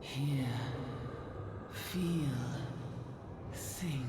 Hear, feel, think.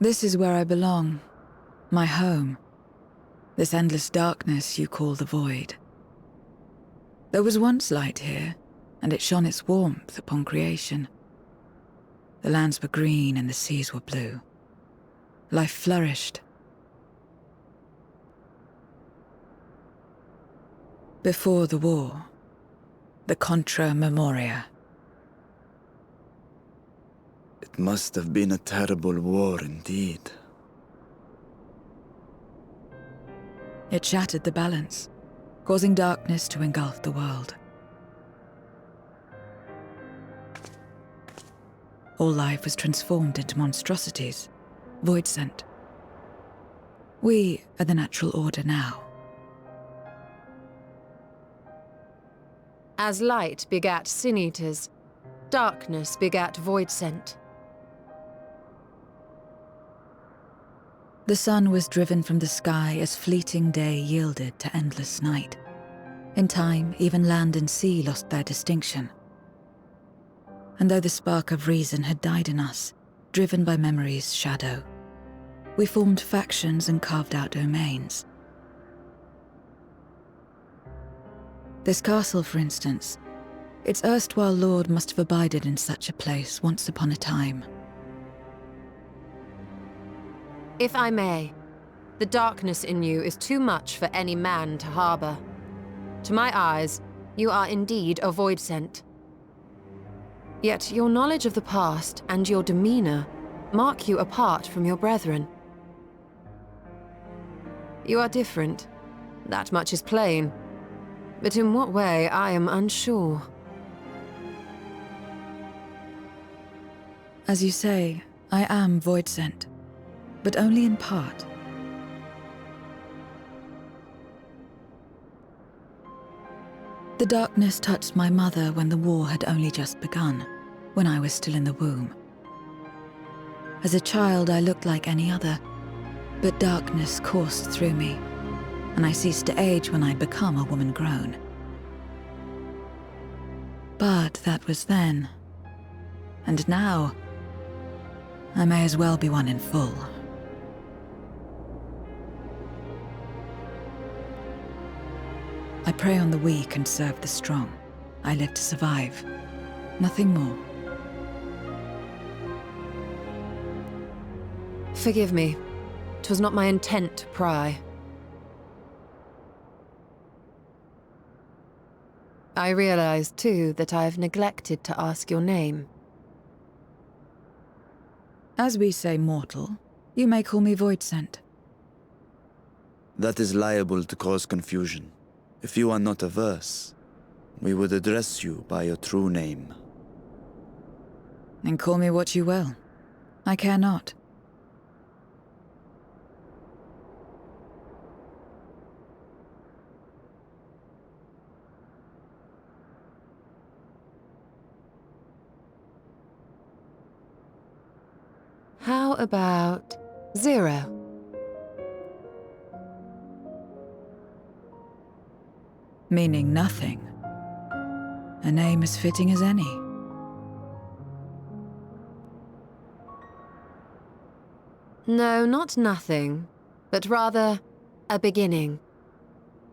This is where I belong, my home. This endless darkness you call the void. There was once light here, and it shone its warmth upon creation. The lands were green and the seas were blue. Life flourished. Before the war, the Contra Memoria. It must have been a terrible war indeed. It shattered the balance, causing darkness to engulf the world. All life was transformed into monstrosities, Voidsent. We are the natural order now. As light begat sin-eaters, darkness begat Voidsent. The sun was driven from the sky as fleeting day yielded to endless night. In time, even land and sea lost their distinction. And though the spark of reason had died in us, driven by memory's shadow, we formed factions and carved out domains. This castle, for instance, its erstwhile lord must have abided in such a place once upon a time. If I may, the darkness in you is too much for any man to harbor. To my eyes, you are indeed a Voidsent. Yet your knowledge of the past and your demeanor mark you apart from your brethren. You are different. That much is plain. But in what way, I am unsure. As you say, I am Voidsent, but only in part. The darkness touched my mother when the war had only just begun, when I was still in the womb. As a child, I looked like any other, but darkness coursed through me, and I ceased to age when I'd become a woman grown. But that was then. And now, I may as well be one in full. I prey on the weak and serve the strong. I live to survive. Nothing more. Forgive me. 'Twas not my intent to pry. I realize, too, that I have neglected to ask your name. As we say mortal, you may call me Voidsent. That is liable to cause confusion. If you are not averse, we would address you by your true name. And call me what you will. I care not. How about 0? Meaning nothing. A name as fitting as any. No, not nothing, but rather a beginning.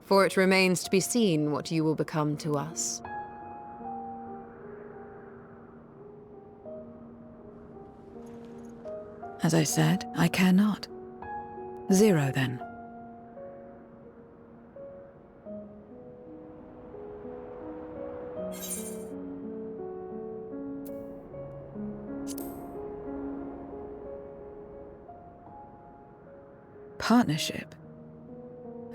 For it remains to be seen what you will become to us. As I said, I care not. 0, then. Partnership?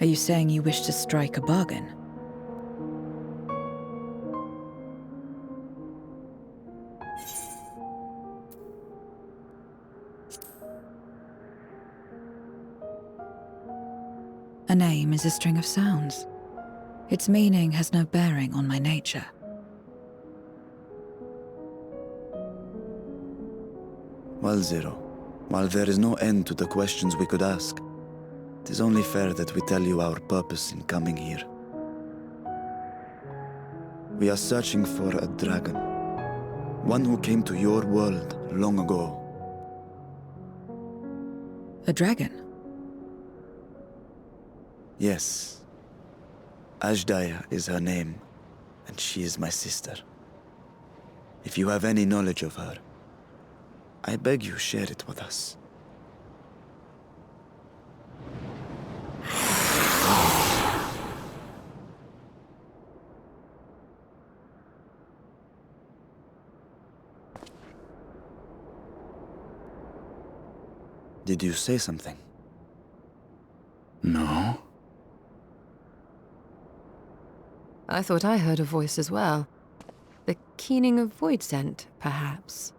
Are you saying you wish to strike a bargain? A name is a string of sounds. Its meaning has no bearing on my nature. Well, Zero, while there is no end to the questions we could ask, it is only fair that we tell you our purpose in coming here. We are searching for a dragon. One who came to your world long ago. A dragon? Yes. Azdaja is her name, and she is my sister. If you have any knowledge of her, I beg you share it with us. Did you say something? No? I thought I heard a voice as well. The keening of Voidsent, perhaps.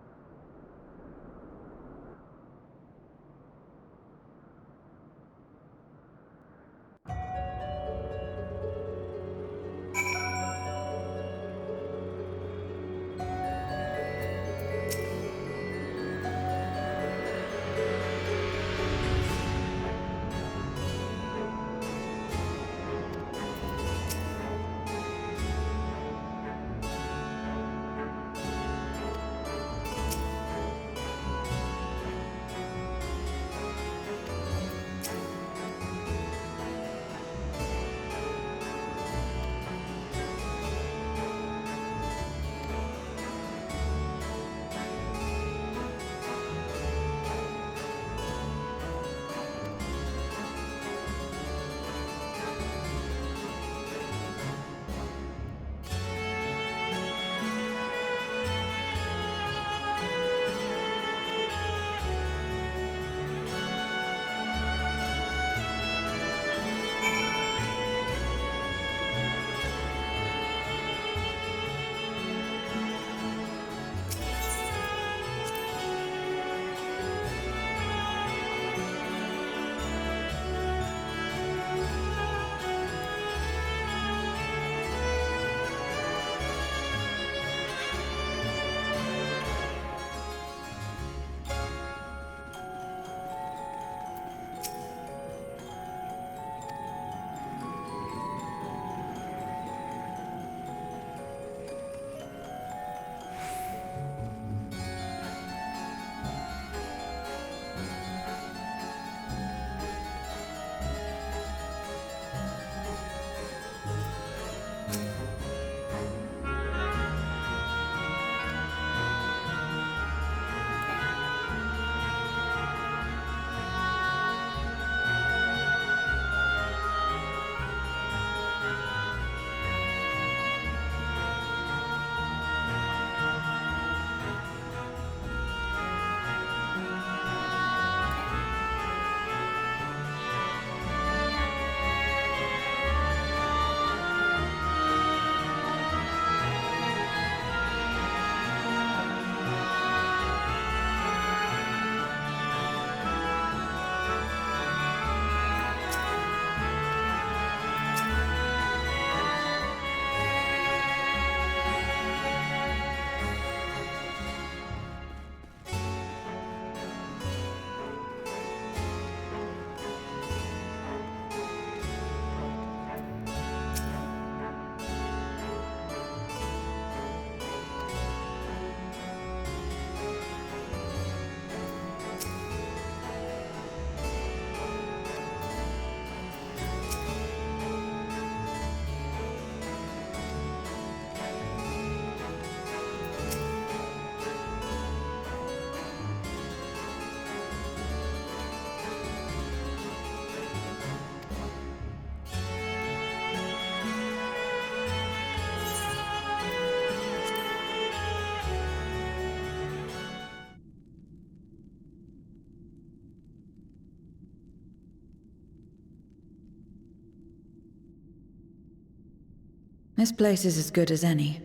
This place is as good as any.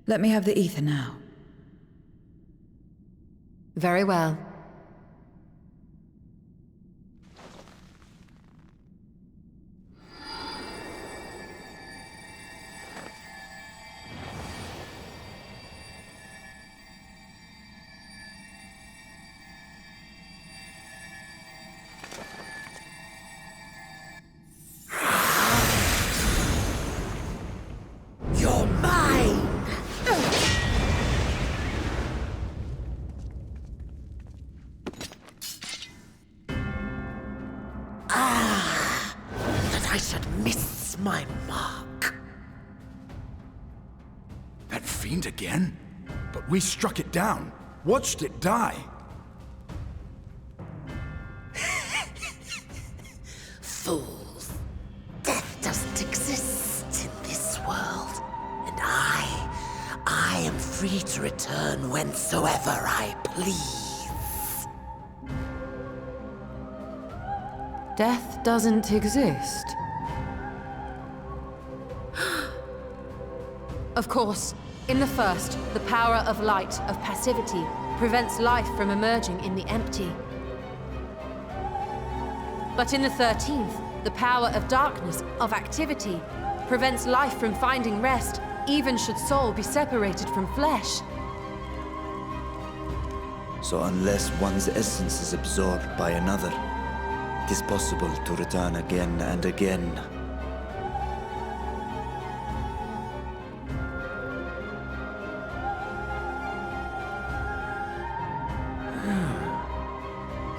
Let me have the ether now. Very well. You're mine! That I should miss my mark. That fiend again? But we struck it down. Watched it die. Fools. Death doesn't exist in this world. And I am free to return whensoever I please. Death doesn't exist. Of course, in the first, the power of light, of passivity, prevents life from emerging in the empty. But in the 13th, the power of darkness, of activity, prevents life from finding rest, even should soul be separated from flesh. So unless one's essence is absorbed by another, it is possible to return again and again.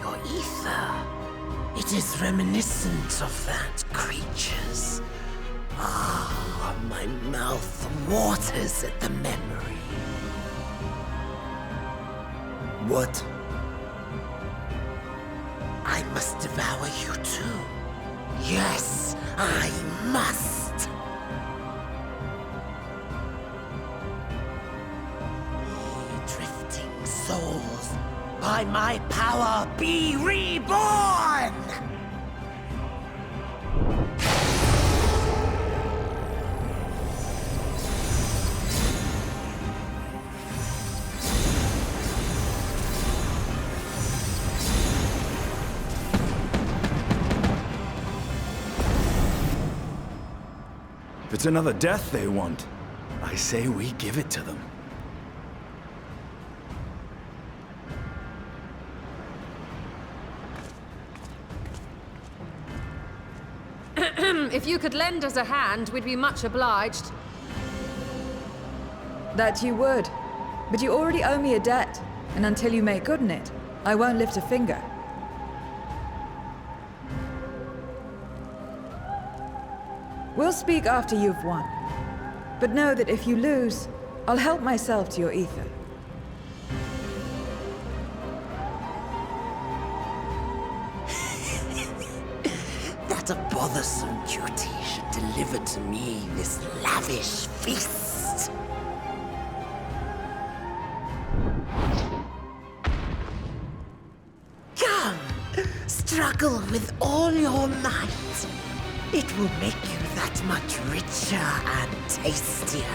Your ether. It is reminiscent of that creature's. Ah, my mouth waters at the memory. What? I must devour you too. Yes, I must. Ye drifting souls, by my power be reborn! If it's another death they want, I say we give it to them. If you could lend us a hand, we'd be much obliged. That you would. But you already owe me a debt, and until you make good on it, I won't lift a finger. We'll speak after you've won. But know that if you lose, I'll help myself to your ether. That a bothersome duty should deliver to me this lavish feast. Come, struggle with all your might. It will make you that much richer and tastier.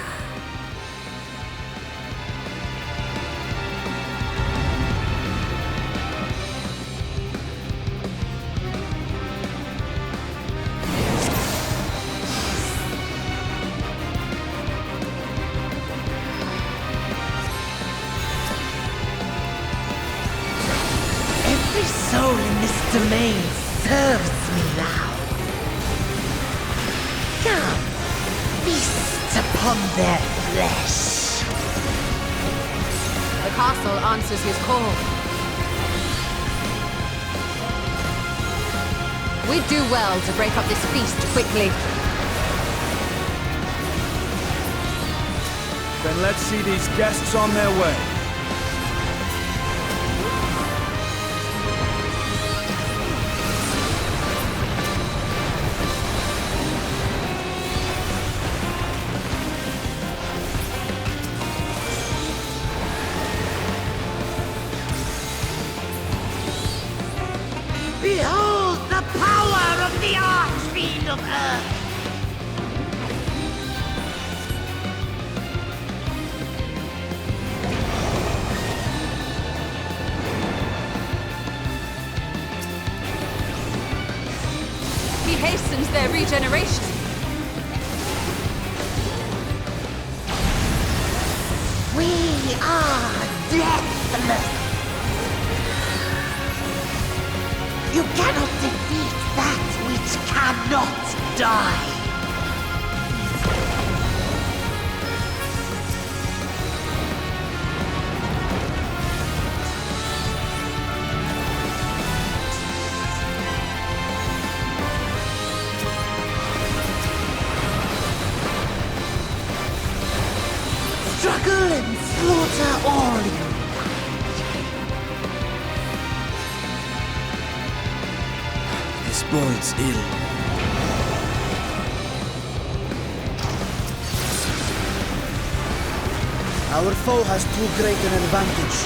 Every soul in this domain serves me now. Come, feast upon their flesh. The castle answers his call. We'd do well to break up this feast quickly. Then let's see these guests on their way. Behold the power of the Archfiend of Earth! hastens their regeneration. We are deathless. You cannot defeat that which cannot die. Struggle and slaughter all you. This bodes ill. Our foe has too great an advantage.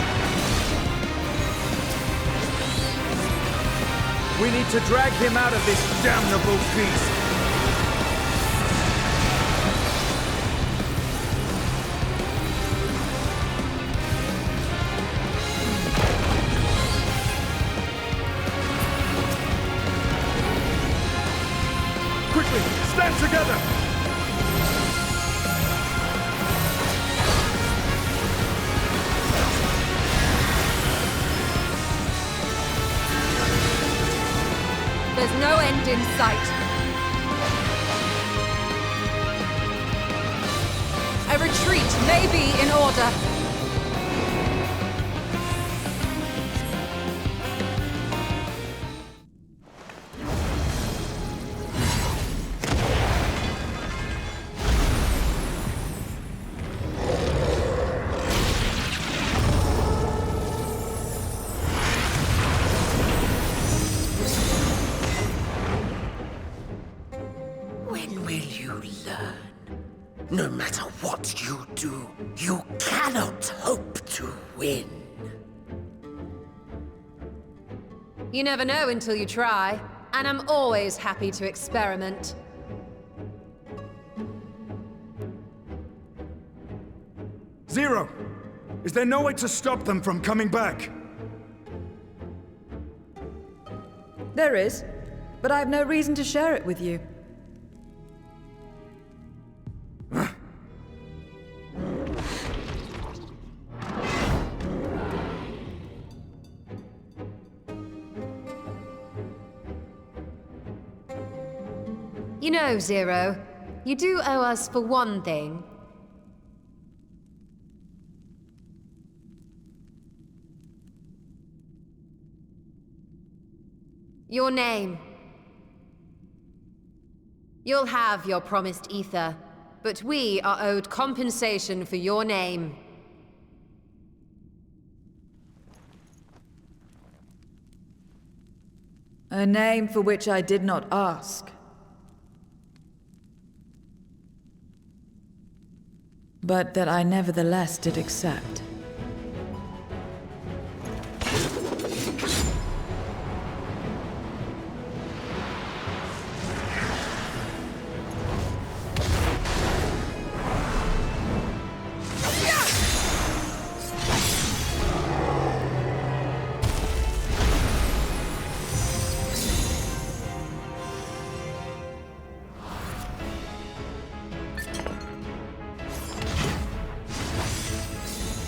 We need to drag him out of this damnable beast. Quickly, stand together! There's no end in sight. A retreat may be in order. When will you learn? No matter what you do, you cannot hope to win. You never know until you try, and I'm always happy to experiment. Zero! Is there no way to stop them from coming back? There is, but I have no reason to share it with you. You know, Zero, you do owe us for one thing. Your name. You'll have your promised ether, but we are owed compensation for your name. A name for which I did not ask. But that I nevertheless did accept.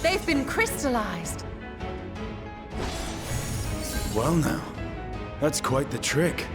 They've been crystallized. Well now, that's quite the trick.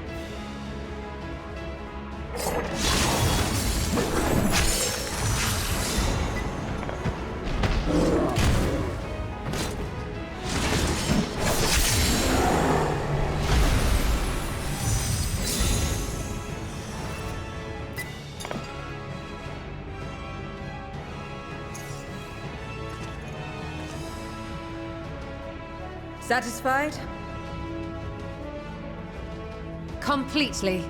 Satisfied? Completely.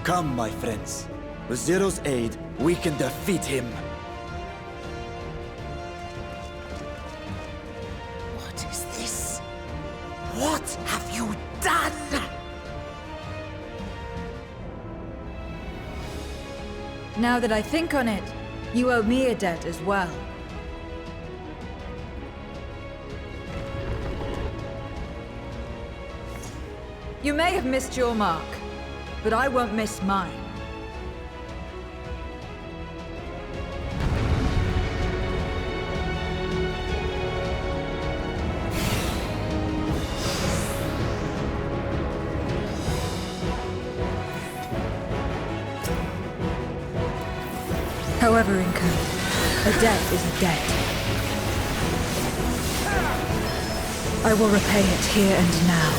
Come, my friends. With Zero's aid, we can defeat him. What is this? What have you done? Now that I think on it, you owe me a debt as well. You may have missed your mark, but I won't miss mine. However incurred, a debt is a debt. I will repay it here and now.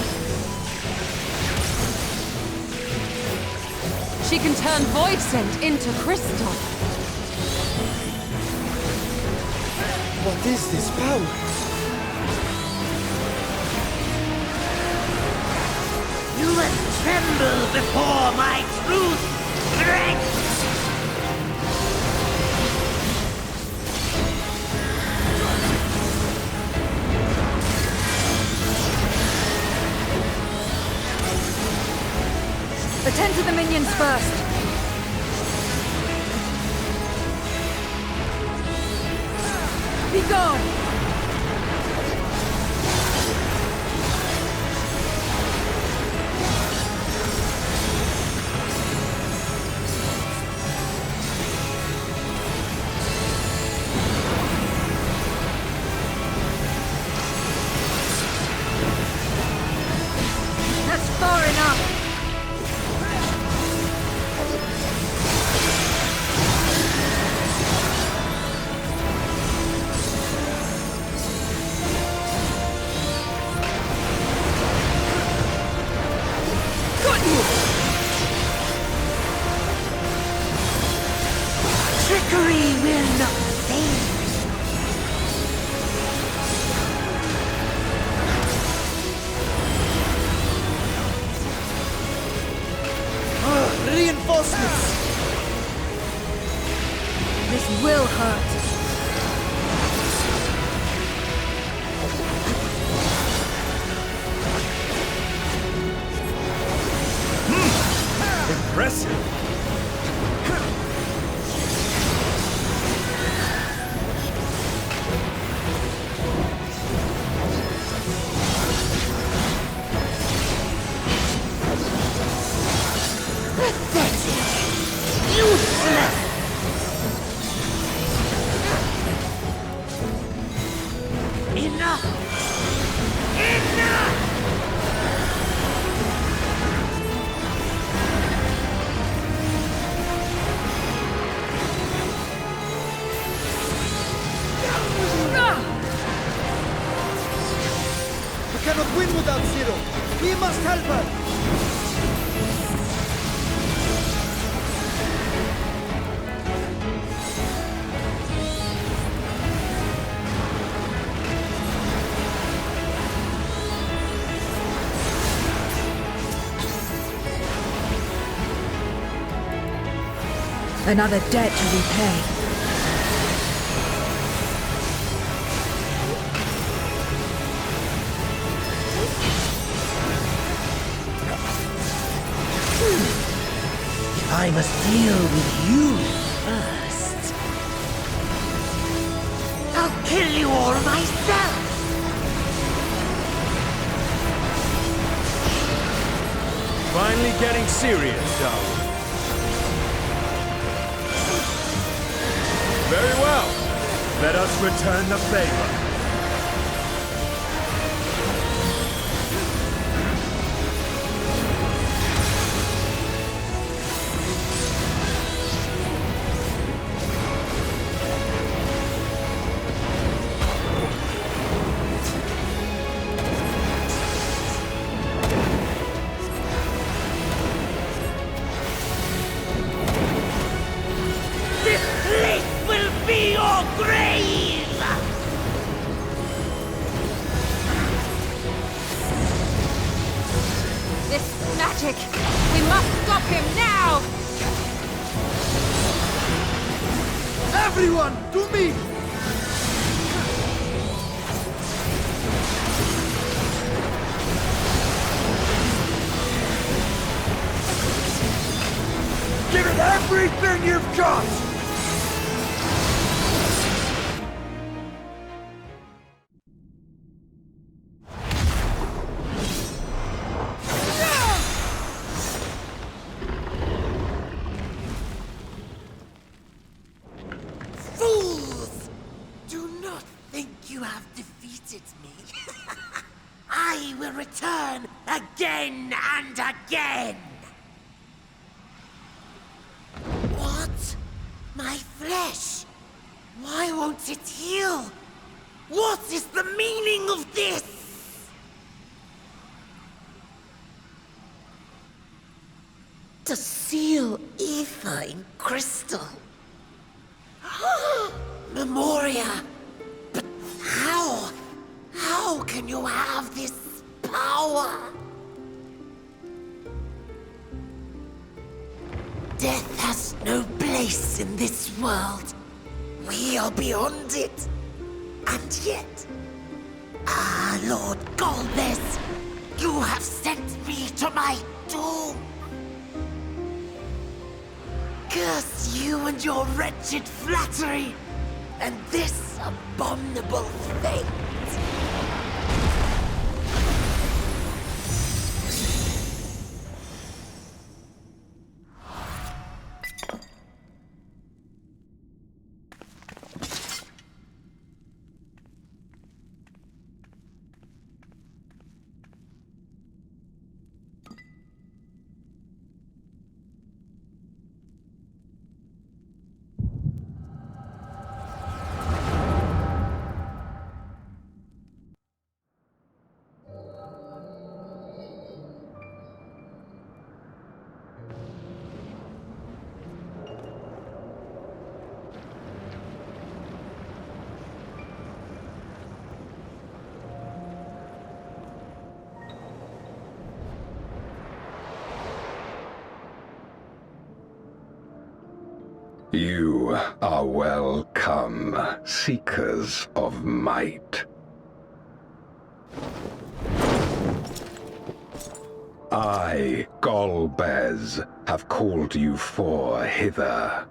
She can turn Voidsent into crystal. What is this power? You must tremble before my truth strength! Attend to the minions first. Be gone! That's far enough! Trickery will not save. Reinforcements! This will hurt. Impressive! Useless! Enough! Enough! We cannot win without Zero. We must help her. Another debt to repay. I must deal with you first. I'll kill you all myself! Finally getting serious, darling. Very well. Let us return the favor. We must stop him now! Everyone, to me! Give it everything you've got! defeated me, I will return again and again! What? My flesh? Why won't it heal? What is the meaning of this? To seal ether in crystal. Memoria! But how? How can you have this power? Death has no place in this world. We are beyond it. And yet... Ah, Lord Golbez, you have sent me to my doom. Curse you and your wretched flattery, and this abominable fate. You are welcome, seekers of might. I, Golbez, have called you hither.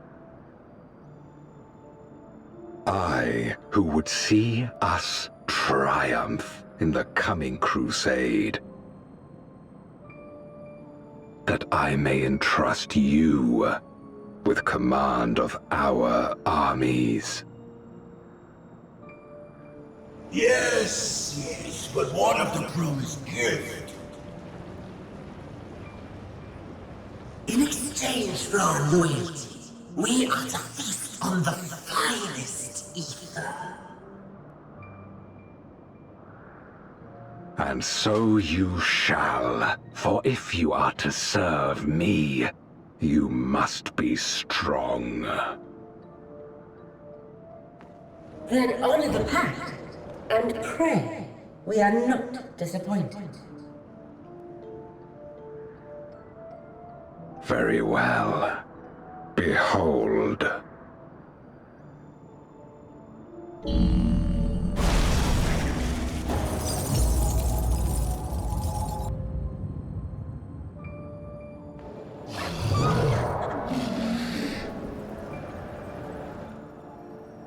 I, who would see us triumph in the coming crusade. That I may entrust you with command of our armies. Yes, but one of the crew is gift. In exchange for our loyalty, we are to feast on the finest ether. And so you shall, for if you are to serve me, you must be strong. Then honor the pact, and pray we are not disappointed. Very well. Behold.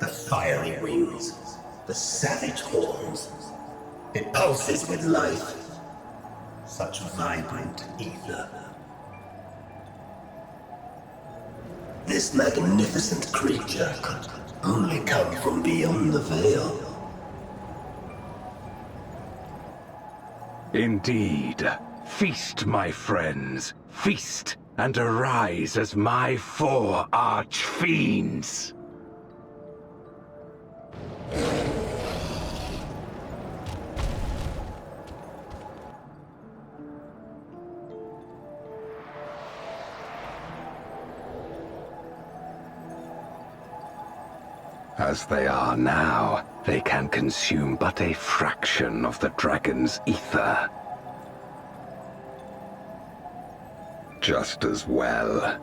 The fiery wings, the savage horns. It pulses with life. Such vibrant ether. This magnificent creature could only come from beyond the veil. Indeed. Feast, my friends. Feast and arise as my 4 arch-fiends. As they are now, they can consume but a fraction of the dragon's ether. Just as well,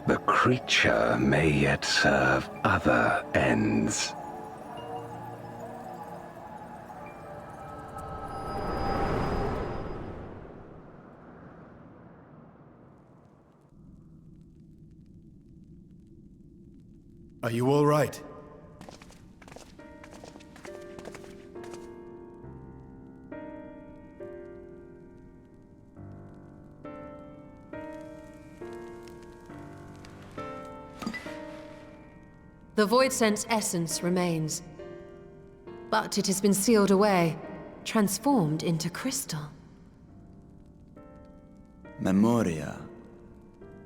the creature may yet serve other ends. Are you all right? The Voidsent's essence remains. but it has been sealed away, transformed into crystal. Memoria.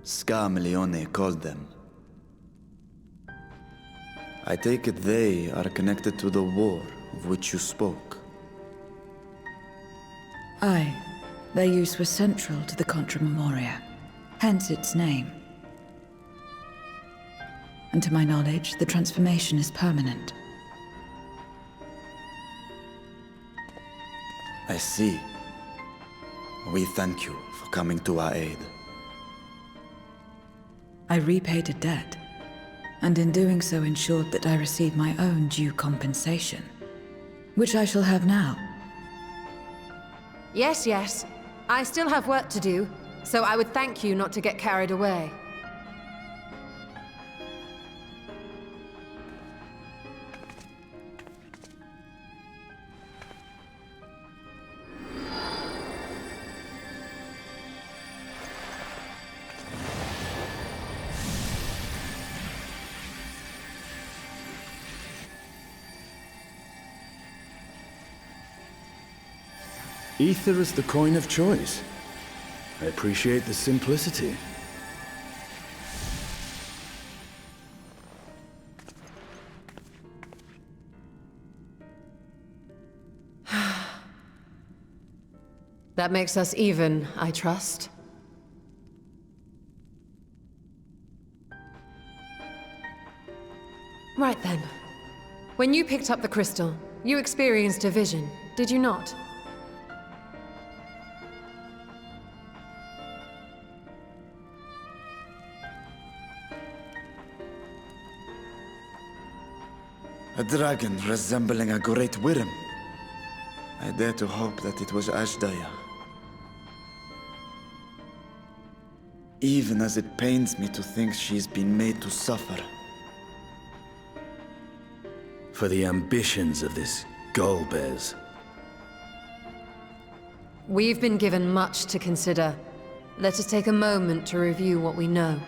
Scarmelione called them. I take it they are connected to the war of which you spoke. Aye. Their use was central to the Contra Memoria, hence its name. And to my knowledge, the transformation is permanent. I see. We thank you for coming to our aid. I repaid a debt, and in doing so ensured that I received my own due compensation, which I shall have now. Yes, yes. I still have work to do, so I would thank you not to get carried away. Ether is the coin of choice. I appreciate the simplicity. That makes us even, I trust. Right then. When you picked up the crystal, you experienced a vision, did you not? A dragon resembling a great worm. I dare to hope that it was Azdaja. Even as it pains me to think she's been made to suffer. For the ambitions of this Golbez. We've been given much to consider. Let us take a moment to review what we know.